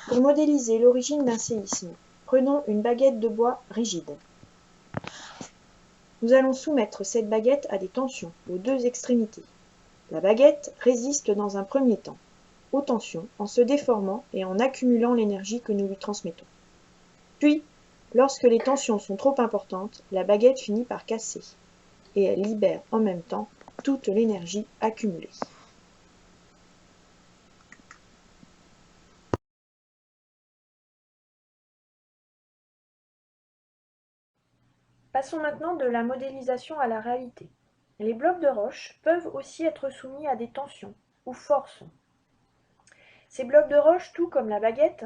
Pour modéliser l'origine d'un séisme, prenons une baguette de bois rigide. Nous allons soumettre cette baguette à des tensions aux deux extrémités. La baguette résiste dans un premier temps aux tensions en se déformant et en accumulant l'énergie que nous lui transmettons. Puis, lorsque les tensions sont trop importantes, la baguette finit par casser et elle libère en même temps toute l'énergie accumulée. Passons maintenant de la modélisation à la réalité. Les blocs de roche peuvent aussi être soumis à des tensions ou forces. Ces blocs de roche, tout comme la baguette,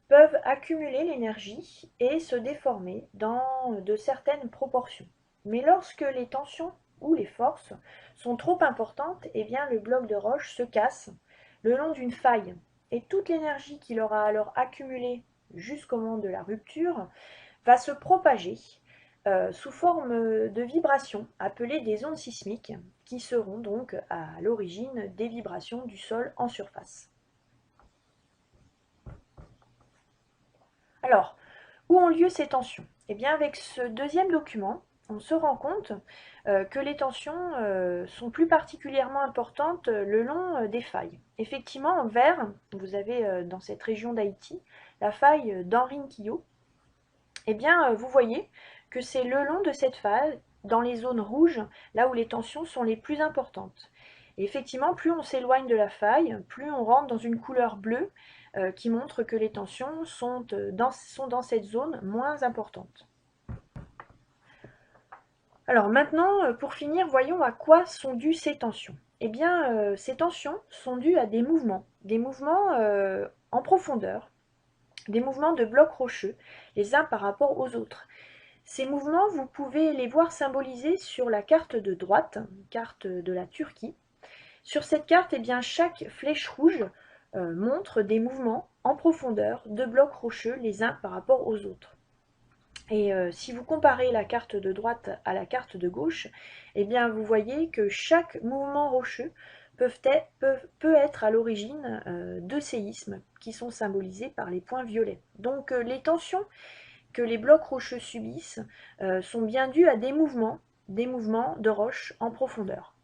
peuvent accumuler l'énergie et se déformer dans de certaines proportions. Mais lorsque les tensions ou les forces sont trop importantes, eh bien le bloc de roche se casse le long d'une faille et toute l'énergie qu'il aura alors accumulée jusqu'au moment de la rupture va se propager sous forme de vibrations appelées des ondes sismiques qui seront donc à l'origine des vibrations du sol en surface. Alors, où ont lieu ces tensions? Eh bien, avec ce deuxième document, on se rend compte que les tensions sont plus particulièrement importantes le long des failles. Effectivement, en vert, vous avez dans cette région d'Haïti la faille d'Henri-Quillot. Eh bien, vous voyez que c'est le long de cette faille, dans les zones rouges, là où les tensions sont les plus importantes. Et effectivement, plus on s'éloigne de la faille, plus on rentre dans une couleur bleue qui montre que les tensions sont dans cette zone moins importantes. Alors maintenant, pour finir, voyons à quoi sont dues ces tensions. Eh bien, ces tensions sont dues à des mouvements en profondeur, des mouvements de blocs rocheux, les uns par rapport aux autres. Ces mouvements, vous pouvez les voir symbolisés sur la carte de droite, carte de la Turquie. Sur cette carte, eh bien, chaque flèche rouge montre des mouvements en profondeur de blocs rocheux les uns par rapport aux autres. Et si vous comparez la carte de droite à la carte de gauche, eh bien, vous voyez que chaque mouvement rocheux peut être à l'origine de séismes qui sont symbolisés par les points violets. Donc les tensions que les blocs rocheux subissent sont bien dus à des mouvements de roches en profondeur.